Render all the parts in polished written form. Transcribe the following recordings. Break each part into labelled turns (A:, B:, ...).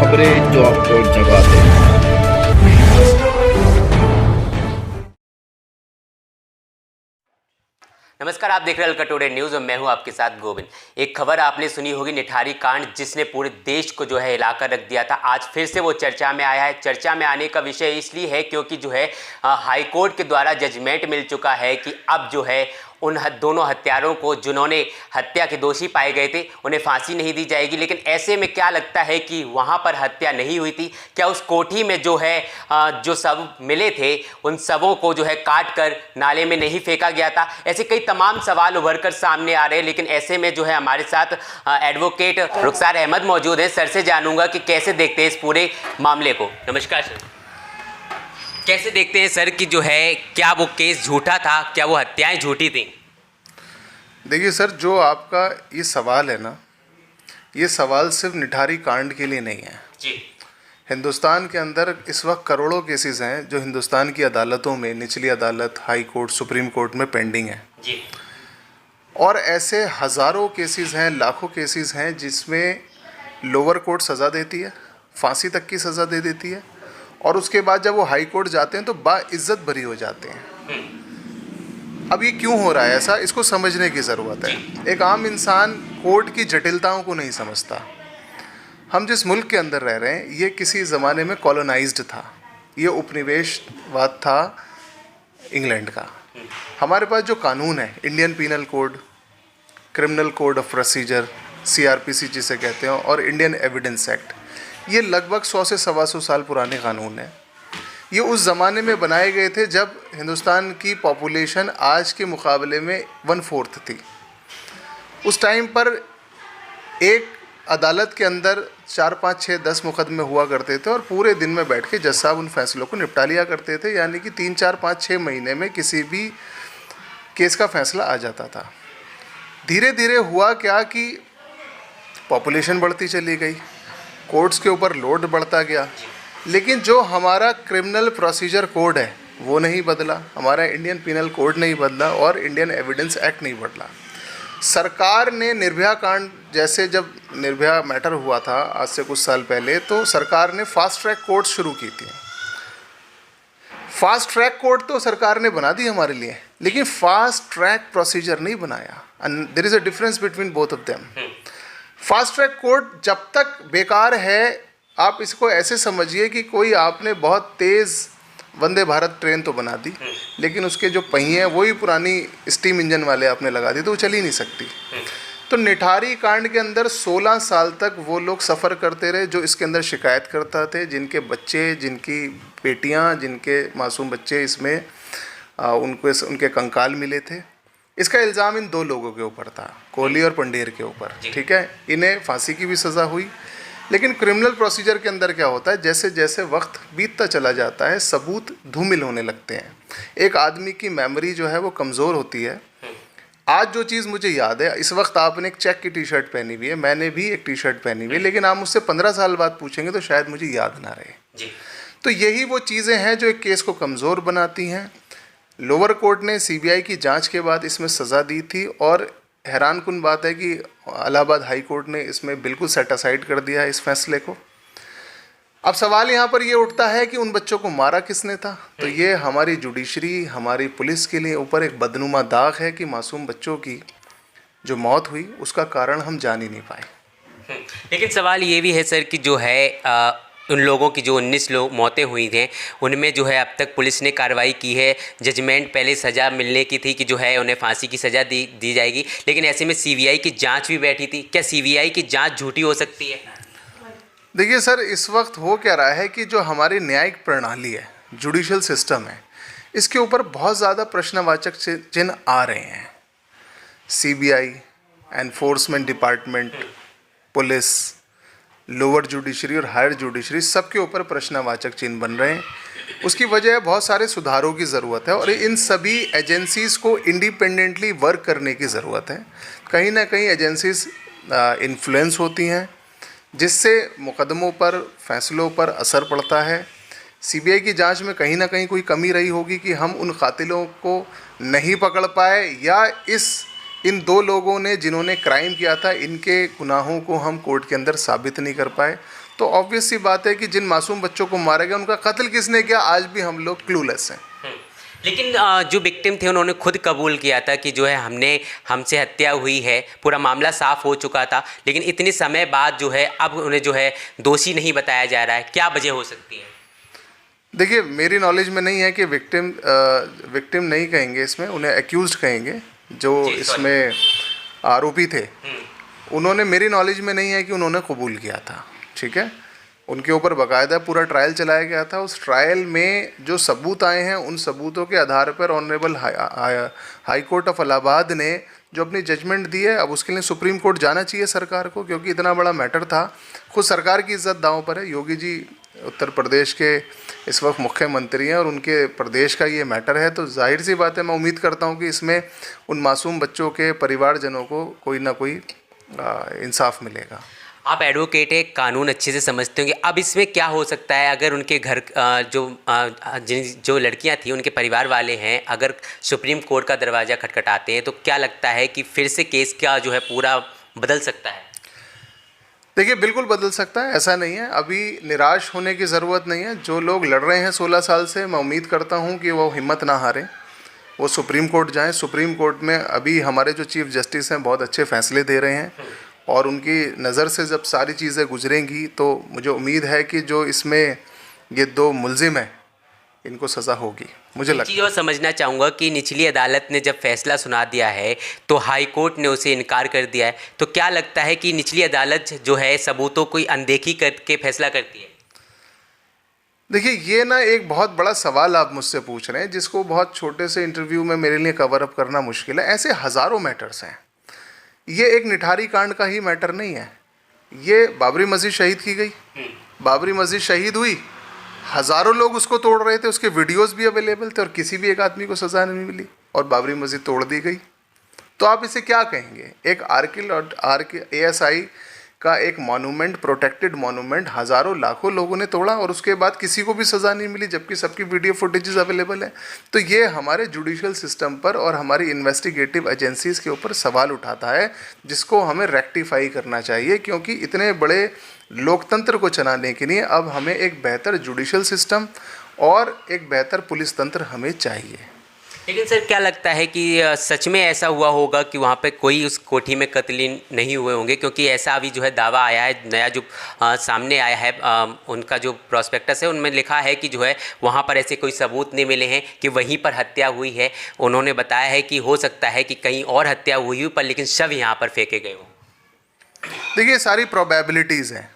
A: खबरें जो आपको जगा दें।
B: नमस्कार, आप देख रहे हैं अलका टुडे न्यूज़ और मैं हूं आपके साथ गोविंद। एक खबर आपने सुनी होगी, निठारी कांड, जिसने पूरे देश को जो है हिलाकर रख दिया था। आज फिर से वो चर्चा में आया है। चर्चा में आने का विषय इसलिए है क्योंकि जो है हाई कोर्ट के द्वारा जजमेंट मिल चुका है कि अब जो है उन दोनों हत्यारों को, जिन्होंने हत्या के दोषी पाए गए थे, उन्हें फांसी नहीं दी जाएगी। लेकिन ऐसे में क्या लगता है कि वहाँ पर हत्या नहीं हुई थी? क्या उस कोठी में जो है जो शव मिले थे, उन शवों को जो है काट कर नाले में नहीं फेंका गया था? ऐसे कई तमाम सवाल उभर कर सामने आ रहे हैं। लेकिन ऐसे में जो है हमारे साथ एडवोकेट रुखसार अहमद मौजूद है। सर से जानूंगा कि कैसे देखते हैं इस पूरे मामले को। नमस्कार सर, कैसे देखते हैं सर कि जो है क्या वो केस झूठा था, क्या वो हत्याएं झूठी थी?
C: देखिए सर, जो आपका ये सवाल है ना, ये सवाल सिर्फ निठारी कांड के लिए नहीं है
B: जी।
C: हिंदुस्तान के अंदर इस वक्त करोड़ों केसेस हैं जो हिंदुस्तान की अदालतों में, निचली अदालत, हाई कोर्ट, सुप्रीम कोर्ट में पेंडिंग है
B: जी।
C: और ऐसे हज़ारों केसेस हैं, लाखों केसेस हैं जिसमें लोअर कोर्ट सज़ा देती है, फांसी तक की सज़ा दे देती है और उसके बाद जब वो हाई कोर्ट जाते हैं तो बाइज्जत बरी हो जाते हैं। अब ये क्यों हो रहा है ऐसा, इसको समझने की ज़रूरत है। एक आम इंसान कोर्ट की जटिलताओं को नहीं समझता। हम जिस मुल्क के अंदर रह रहे हैं, ये किसी ज़माने में कॉलोनाइज्ड था, ये उपनिवेशवाद था इंग्लैंड का। हमारे पास जो कानून है, Indian penal code, criminal code of procedure, CRPC जिसे कहते हैं, और इंडियन एविडेंस एक्ट, ये लगभग 100 से 125 साल पुराने कानून हैं। ये उस ज़माने में बनाए गए थे जब हिंदुस्तान की पॉपुलेशन आज के मुकाबले में 1/4 थी। उस टाइम पर एक अदालत के अंदर 4, 5, 6, 10 मुकदमे हुआ करते थे और पूरे दिन में बैठ के जज साहब उन फैसलों को निपटा लिया करते थे। यानी कि 3, 4, 5, 6 महीने में किसी भी केस का फैसला आ जाता था। धीरे धीरे हुआ क्या कि पॉपुलेशन बढ़ती चली गई, कोर्ट्स के ऊपर लोड बढ़ता गया, लेकिन जो हमारा क्रिमिनल प्रोसीजर कोड है वो नहीं बदला, हमारा इंडियन पीनल कोड नहीं बदला और इंडियन एविडेंस एक्ट नहीं बदला। सरकार ने निर्भया कांड जैसे, जब निर्भया मैटर हुआ था आज से कुछ साल पहले, तो सरकार ने फास्ट ट्रैक कोर्ट शुरू की थी। फास्ट ट्रैक कोर्ट तो सरकार ने बना दी हमारे लिए, लेकिन फास्ट ट्रैक प्रोसीजर नहीं बनाया। And there is a difference between both of them. Fast track court जब तक बेकार है, आप इसको ऐसे समझिए कि कोई आपने बहुत तेज़ वंदे भारत ट्रेन तो बना दी, लेकिन उसके जो पहिए हैं वही पुरानी स्टीम इंजन वाले आपने लगा दिए तो वो चल ही नहीं सकती। तो निठारी कांड के अंदर 16 साल तक वो लोग सफ़र करते रहे जो इसके अंदर शिकायत करता थे, जिनके बच्चे, जिनकी बेटियां, जिनके मासूम बच्चे इसमें उनके कंकाल मिले थे। इसका इल्ज़ाम इन 2 लोगों के ऊपर था, कोहली और पंडेर के ऊपर। ठीक है, इन्हें फांसी की भी सज़ा हुई। लेकिन क्रिमिनल प्रोसीजर के अंदर क्या होता है, जैसे जैसे वक्त बीतता चला जाता है, सबूत धूमिल होने लगते हैं। एक आदमी की मेमोरी जो है वो कमज़ोर होती है। आज जो चीज़ मुझे याद है, इस वक्त आपने एक चेक की टी-शर्ट पहनी हुई है, मैंने भी एक टी-शर्ट पहनी हुई है, लेकिन आप मुझसे 15 साल बाद पूछेंगे तो शायद मुझे याद ना रहे। तो यही वो चीज़ें हैं जो एक केस को कमज़ोर बनाती हैं। लोअर कोर्ट ने CBI की जांच के बाद इसमें सज़ा दी थी और हैरानकुन बात है कि इलाहाबाद हाई कोर्ट ने इसमें बिल्कुल सेट असाइड कर दिया है इस फैसले को। अब सवाल यहाँ पर ये उठता है कि उन बच्चों को मारा किसने था। तो ये हमारी जुडिशरी, हमारी पुलिस के लिए ऊपर एक बदनुमा दाग है कि मासूम बच्चों की जो मौत हुई उसका कारण हम जान ही नहीं पाए।
B: लेकिन सवाल ये भी है सर कि जो है उन लोगों की जो 19 लोग मौतें हुई थी, उनमें जो है अब तक पुलिस ने कार्रवाई की है। जजमेंट पहले सज़ा मिलने की थी कि जो है उन्हें फांसी की सज़ा दी जाएगी, लेकिन ऐसे में CBI की जांच भी बैठी थी। क्या CBI की जांच झूठी हो सकती है?
C: देखिए सर, इस वक्त हो क्या रहा है कि जो हमारी न्यायिक प्रणाली है, जुडिशल सिस्टम है, इसके ऊपर बहुत ज़्यादा प्रश्नवाचक चिन्ह आ रहे हैं। CBI, enforcement department, police, lower judiciary और हायर जुडिशरी, सबके ऊपर प्रश्नवाचक चिन्ह बन रहे हैं। उसकी वजह बहुत सारे सुधारों की ज़रूरत है और इन सभी एजेंसीज़ को इंडिपेंडेंटली वर्क करने की ज़रूरत है। कहीं ना कहीं एजेंसीज़ इन्फ्लुएंस होती हैं, जिससे मुकदमों पर, फैसलों पर असर पड़ता है। CBI की जांच में कहीं ना कहीं कोई कमी रही होगी कि हम उन कातिलों को नहीं पकड़ पाए, या इन 2 लोगों ने जिन्होंने क्राइम किया था, इनके गुनाहों को हम कोर्ट के अंदर साबित नहीं कर पाए। तो ऑब्वियस सी बात है कि जिन मासूम बच्चों को मारा गया उनका कत्ल किसने किया, आज भी हम लोग क्लूलेस हैं।
B: लेकिन जो विक्टिम थे उन्होंने खुद कबूल किया था कि जो है हमसे हत्या हुई है, पूरा मामला साफ हो चुका था, लेकिन इतने समय बाद जो है अब उन्हें जो है दोषी नहीं बताया जा रहा है। क्या वजह हो सकती है?
C: देखिए, मेरी नॉलेज में नहीं है कि विक्टिम नहीं कहेंगे, इसमें उन्हें एक्यूज्ड कहेंगे, जो इसमें आरोपी थे। उन्होंने, मेरी नॉलेज में नहीं है कि उन्होंने कबूल किया था, ठीक है। उनके ऊपर बाकायदा पूरा ट्रायल चलाया गया था। उस ट्रायल में जो सबूत आए हैं, उन सबूतों के आधार पर honourable high court of Allahabad ने जो अपनी जजमेंट दी है, अब उसके लिए सुप्रीम कोर्ट जाना चाहिए सरकार को, क्योंकि इतना बड़ा मैटर था। खुद सरकार की इज्जत दांव पर है। योगी जी उत्तर प्रदेश के इस वक्त मुख्यमंत्री हैं और उनके प्रदेश का ये मैटर है, तो जाहिर सी बात है, मैं उम्मीद करता हूँ कि इसमें उन मासूम बच्चों के परिवारजनों को कोई ना कोई इंसाफ मिलेगा।
B: आप एडवोकेट है, कानून अच्छे से समझते होंगे। अब इसमें क्या हो सकता है अगर उनके घर जो लड़कियां थी, उनके परिवार वाले हैं, अगर सुप्रीम कोर्ट का दरवाज़ा खटखटाते हैं, तो क्या लगता है कि फिर से केस क्या जो है पूरा बदल सकता है?
C: देखिए, बिल्कुल बदल सकता है, ऐसा नहीं है। अभी निराश होने की ज़रूरत नहीं है। जो लोग लड़ रहे हैं 16 साल से, मैं उम्मीद करता हूं कि वो हिम्मत ना हारें, वो सुप्रीम कोर्ट जाएं। सुप्रीम कोर्ट में अभी हमारे जो चीफ जस्टिस हैं बहुत अच्छे फैसले दे रहे हैं, और उनकी नज़र से जब सारी चीज़ें गुजरेंगी तो मुझे उम्मीद है कि जो इसमें ये 2 मुलजिम हैं, इनको सज़ा होगी। मुझे लगता है,
B: और समझना चाहूँगा कि निचली अदालत ने जब फैसला सुना दिया है तो हाई कोर्ट ने उसे इनकार कर दिया है, तो क्या लगता है कि निचली अदालत जो है सबूतों को अनदेखी करके फैसला करती है?
C: देखिए, ये ना एक बहुत बड़ा सवाल आप मुझसे पूछ रहे हैं, जिसको बहुत छोटे से इंटरव्यू में मेरे लिए कवर अप करना मुश्किल है। ऐसे हज़ारों मैटर्स हैं। ये एक निठारी कांड का ही मैटर नहीं है। ये बाबरी मस्जिद शहीद की गई, बाबरी मस्जिद शहीद हुई, हज़ारों लोग उसको तोड़ रहे थे, उसके वीडियोस भी अवेलेबल थे, और किसी भी एक आदमी को सज़ा नहीं मिली, और बाबरी मस्जिद तोड़ दी गई। तो आप इसे क्या कहेंगे? एक ASI का एक मॉन्यूमेंट, प्रोटेक्टेड मॉन्यूमेंट, हज़ारों लाखों लोगों ने तोड़ा और उसके बाद किसी को भी सज़ा नहीं मिली, जबकि सबकी वीडियो फुटेजेस अवेलेबल है। तो ये हमारे जुडिशियल सिस्टम पर और हमारी इन्वेस्टिगेटिव एजेंसीज़ के ऊपर सवाल उठाता है, जिसको हमें रेक्टिफाई करना चाहिए, क्योंकि इतने बड़े लोकतंत्र को चलाने के लिए अब हमें एक बेहतर जुडिशियल सिस्टम और एक बेहतर पुलिस तंत्र हमें चाहिए।
B: लेकिन सर, क्या लगता है कि सच में ऐसा हुआ होगा कि वहाँ पे कोई उस कोठी में कत्ल नहीं हुए होंगे? क्योंकि ऐसा अभी जो है दावा आया है, नया जो सामने आया है, उनका जो प्रोस्पेक्टस है उनमें लिखा है कि जो है वहाँ पर ऐसे कोई सबूत नहीं मिले हैं कि वहीं पर हत्या हुई है। उन्होंने बताया है कि हो सकता है कि कहीं और हत्या हुई हो, पर लेकिन शव यहाँ पर फेंके गए हों।
C: देखिए, सारी प्रोबेबिलिटीज़ हैं,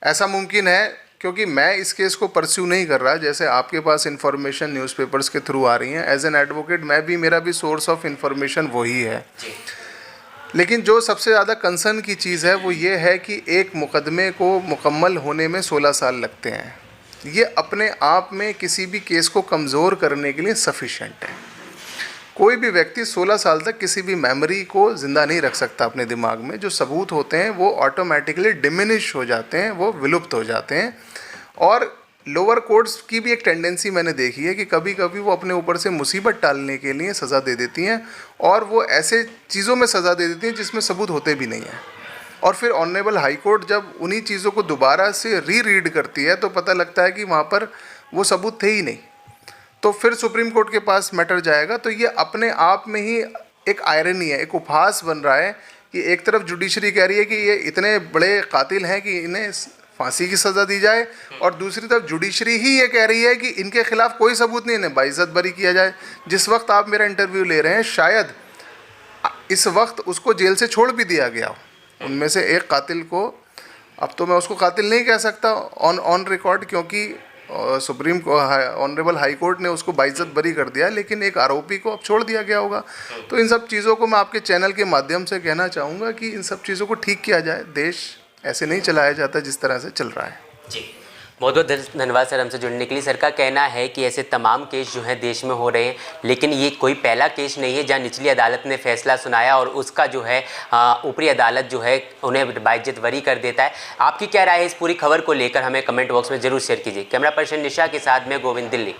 C: ऐसा मुमकिन है, क्योंकि मैं इस केस को परस्यू नहीं कर रहा। जैसे आपके पास इन्फॉर्मेशन न्यूज़पेपर्स के थ्रू आ रही हैं, एज एन एडवोकेट मेरा भी सोर्स ऑफ इन्फॉर्मेशन वही है। लेकिन जो सबसे ज़्यादा कंसर्न की चीज़ है वो ये है कि एक मुकदमे को मुकम्मल होने में 16 साल लगते हैं। ये अपने आप में किसी भी केस को कमज़ोर करने के लिए सफिशेंट है। कोई भी व्यक्ति 16 साल तक किसी भी मेमोरी को ज़िंदा नहीं रख सकता अपने दिमाग में। जो सबूत होते हैं वो ऑटोमेटिकली डिमिनिश हो जाते हैं, वो विलुप्त हो जाते हैं। और लोअर कोर्ट्स की भी एक टेंडेंसी मैंने देखी है कि कभी कभी वो अपने ऊपर से मुसीबत टालने के लिए सज़ा दे देती हैं, और वो ऐसे चीज़ों में सज़ा दे देती हैं जिसमें सबूत होते भी नहीं हैं। और फिर ऑनरेबल हाई कोर्ट जब उन्हीं चीज़ों को दोबारा से रीड करती है तो पता लगता है कि वहाँ पर वो सबूत थे ही नहीं। तो फिर सुप्रीम कोर्ट के पास मैटर जाएगा। तो ये अपने आप में ही एक आयरनी है, एक उपहास बन रहा है कि एक तरफ जुडिशरी कह रही है कि ये इतने बड़े कातिल हैं कि इन्हें फांसी की सज़ा दी जाए, और दूसरी तरफ जुडिशरी ही ये कह रही है कि इनके खिलाफ कोई सबूत नहीं, इन्हें बाइज्जत बरी किया जाए। जिस वक्त आप मेरा इंटरव्यू ले रहे हैं, शायद इस वक्त उसको जेल से छोड़ भी दिया गया हो। उनमें से एक कातिल को, अब तो मैं उसको कातिल नहीं कह सकता ऑन रिकॉर्ड, क्योंकि सुप्रीम ऑनरेबल हाई कोर्ट ने उसको बाइज्जत बरी कर दिया, लेकिन एक आरोपी को अब छोड़ दिया गया होगा। तो इन सब चीज़ों को मैं आपके चैनल के माध्यम से कहना चाहूँगा कि इन सब चीज़ों को ठीक किया जाए। देश ऐसे नहीं चलाया जाता जिस तरह से चल रहा है।
B: जी, बहुत बहुत धन्यवाद सर हमसे जुड़ने के लिए। सर का कहना है कि ऐसे तमाम केस जो हैं देश में हो रहे हैं, लेकिन ये कोई पहला केस नहीं है जहां निचली अदालत ने फैसला सुनाया और उसका जो है ऊपरी अदालत जो है उन्हें बाइज्जत बरी कर देता है। आपकी क्या राय है इस पूरी खबर को लेकर? हमें कमेंट बॉक्स में जरूर शेयर कीजिए। कैमरा पर्सन निशा के साथ में गोविंद, दिल्ली।